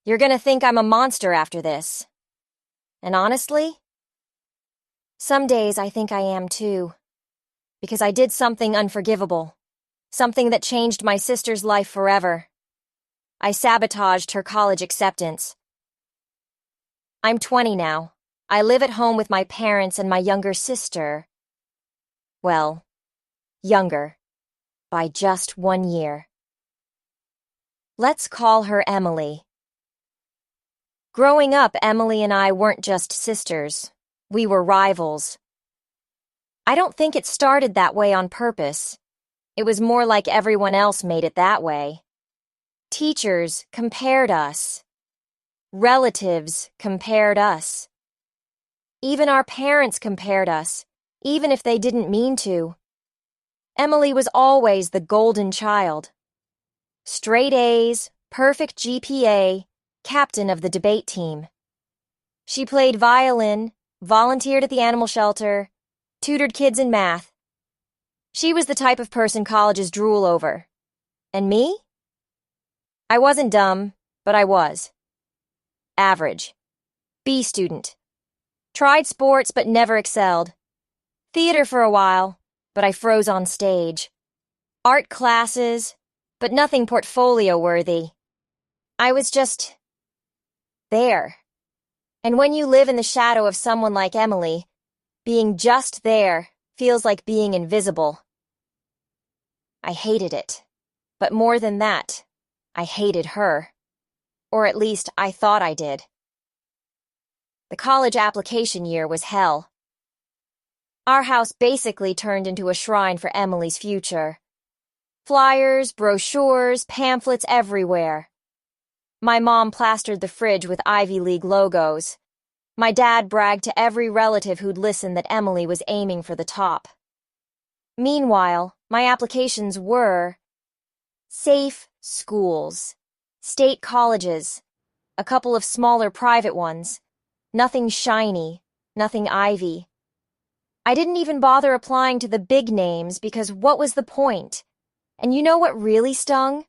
You're gonna think I'm a monster after this. And honestly, some days I think I am too. Because I did something unforgivable. Something that changed my sister's life forever. I sabotaged her college acceptance. I'm 20 now. I live at home with my parents and my younger sister. Well, younger. By just 1 year. Let's call her Emily. Growing up, Emily and I weren't just sisters. We were rivals. I don't think it started that way on purpose. It was more like everyone else made it that way. Teachers compared us. Relatives compared us. Even our parents compared us, even if they didn't mean to. Emily was always the golden child. Straight A's, perfect GPA, captain of the debate team. She played violin, volunteered at the animal shelter, tutored kids in math. She was the type of person colleges drool over. And me? I wasn't dumb, but I was. Average. B student. Tried sports but never excelled. Theater for a while, but I froze on stage. Art classes, but nothing portfolio-worthy. I was just there. And when you live in the shadow of someone like Emily, being just there feels like being invisible. I hated it. But more than that, I hated her. Or at least I thought I did. The college application year was hell. Our house basically turned into a shrine for Emily's future. Flyers, brochures, pamphlets everywhere. My mom plastered the fridge with Ivy League logos. My dad bragged to every relative who'd listen that Emily was aiming for the top. Meanwhile, my applications were safe schools, state colleges, a couple of smaller private ones, nothing shiny, nothing Ivy. I didn't even bother applying to the big names because what was the point? And you know what really stung?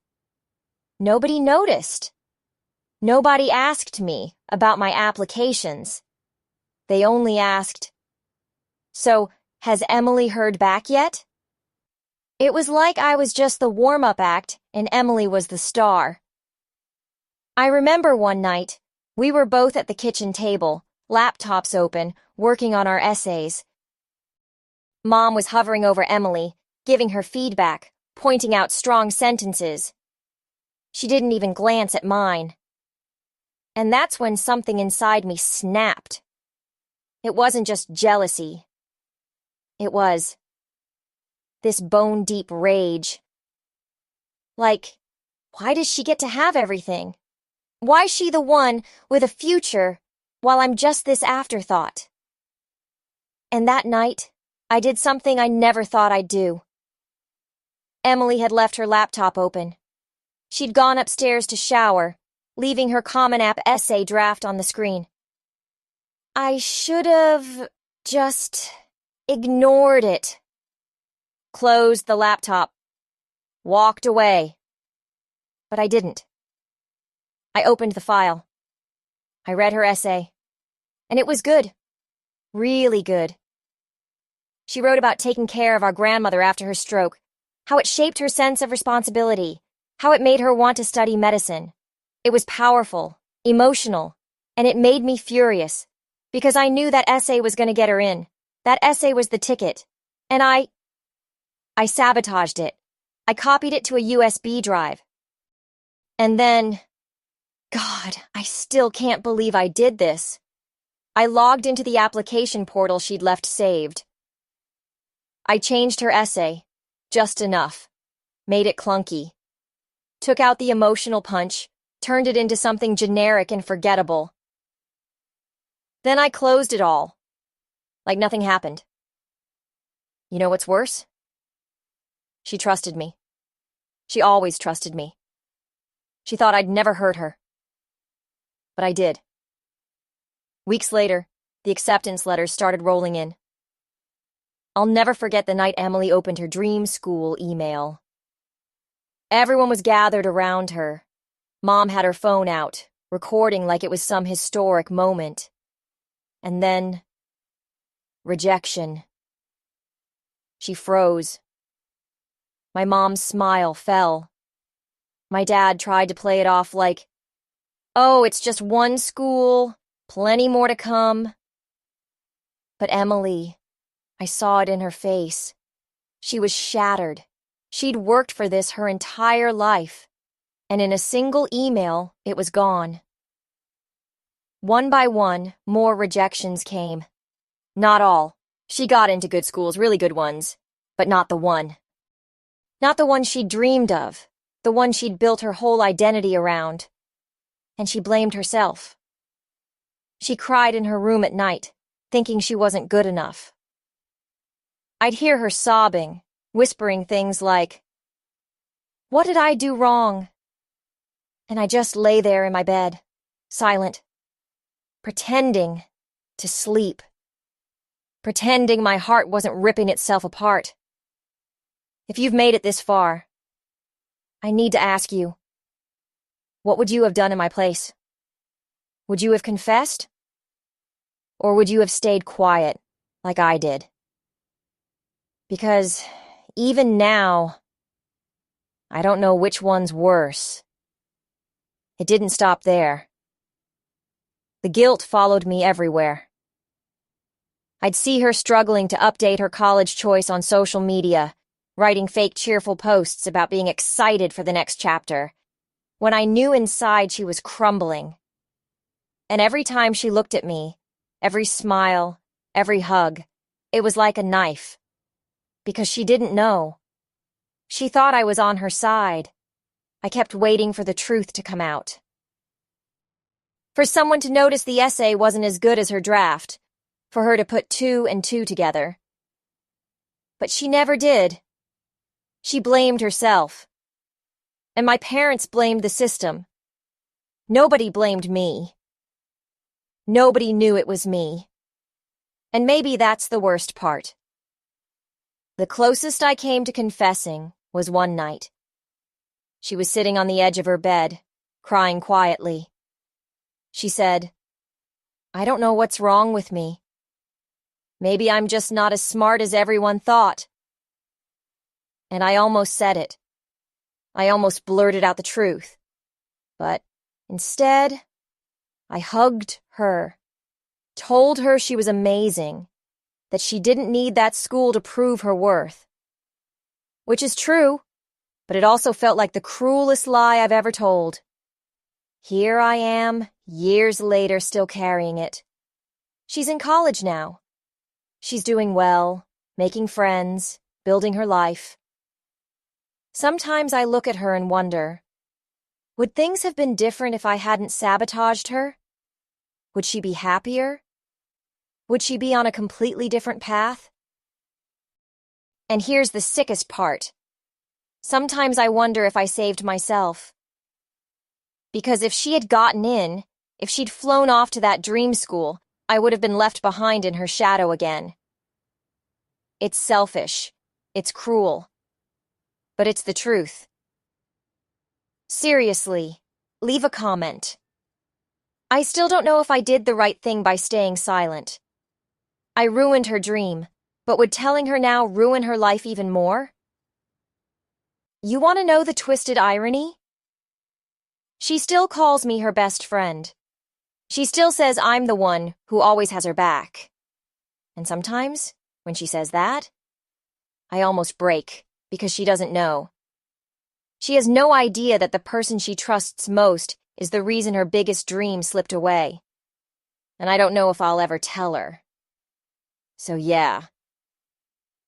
Nobody noticed. Nobody asked me about my applications. They only asked, "So, has Emily heard back yet?" It was like I was just the warm-up act and Emily was the star. I remember one night, we were both at the kitchen table, laptops open, working on our essays. Mom was hovering over Emily, giving her feedback, pointing out strong sentences. She didn't even glance at mine. And that's when something inside me snapped. It wasn't just jealousy. It was this bone-deep rage. Like, why does she get to have everything? Why's she the one with a future while I'm just this afterthought? And that night, I did something I never thought I'd do. Emily had left her laptop open. She'd gone upstairs to shower, leaving her Common App essay draft on the screen. I should have just ignored it. Closed the laptop. Walked away. But I didn't. I opened the file. I read her essay. And it was good. Really good. She wrote about taking care of our grandmother after her stroke, how it shaped her sense of responsibility, how it made her want to study medicine. It was powerful, emotional, and it made me furious, because I knew that essay was going to get her in. That essay was the ticket. And I sabotaged it. I copied it to a USB drive. And then, God, I still can't believe I did this. I logged into the application portal she'd left saved. I changed her essay, just enough. Made it clunky. Took out the emotional punch, turned it into something generic and forgettable. Then I closed it all. Like nothing happened. You know what's worse? She trusted me. She always trusted me. She thought I'd never hurt her. But I did. Weeks later, the acceptance letters started rolling in. I'll never forget the night Emily opened her dream school email. Everyone was gathered around her. Mom had her phone out, recording like it was some historic moment. And then, rejection. She froze. My mom's smile fell. My dad tried to play it off like, "Oh, it's just one school, plenty more to come." But Emily, I saw it in her face. She was shattered. She'd worked for this her entire life, and in a single email, it was gone. One by one, more rejections came. Not all. She got into good schools, really good ones, but not the one. Not the one she'd dreamed of, the one she'd built her whole identity around. And she blamed herself. She cried in her room at night, thinking she wasn't good enough. I'd hear her sobbing, whispering things like, "What did I do wrong?" And I just lay there in my bed, silent, pretending to sleep, pretending my heart wasn't ripping itself apart. If you've made it this far, I need to ask you, what would you have done in my place? Would you have confessed? Or would you have stayed quiet, like I did? Because even now, I don't know which one's worse. It didn't stop there. The guilt followed me everywhere. I'd see her struggling to update her college choice on social media, writing fake cheerful posts about being excited for the next chapter, when I knew inside she was crumbling. And every time she looked at me, every smile, every hug, it was like a knife. Because she didn't know. She thought I was on her side. I kept waiting for the truth to come out. For someone to notice the essay wasn't as good as her draft, for her to put 2 and 2 together. But she never did. She blamed herself. And my parents blamed the system. Nobody blamed me. Nobody knew it was me. And maybe that's the worst part. The closest I came to confessing was one night. She was sitting on the edge of her bed, crying quietly. She said, "I don't know what's wrong with me. Maybe I'm just not as smart as everyone thought." And I almost said it. I almost blurted out the truth. But instead, I hugged her, told her she was amazing, that she didn't need that school to prove her worth. Which is true, but it also felt like the cruelest lie I've ever told. Here I am, years later, still carrying it. She's in college now. She's doing well, making friends, building her life. Sometimes I look at her and wonder, would things have been different if I hadn't sabotaged her? Would she be happier? Would she be on a completely different path? And here's the sickest part. Sometimes I wonder if I saved myself. Because if she had gotten in, if she'd flown off to that dream school, I would have been left behind in her shadow again. It's selfish. It's cruel. But it's the truth. Seriously, leave a comment. I still don't know if I did the right thing by staying silent. I ruined her dream, but would telling her now ruin her life even more? You want to know the twisted irony? She still calls me her best friend. She still says I'm the one who always has her back. And sometimes, when she says that, I almost break because she doesn't know. She has no idea that the person she trusts most is the reason her biggest dream slipped away. And I don't know if I'll ever tell her. So yeah,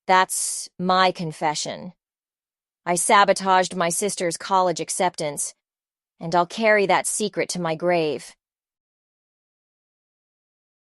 that's my confession. I sabotaged my sister's college acceptance, and I'll carry that secret to my grave.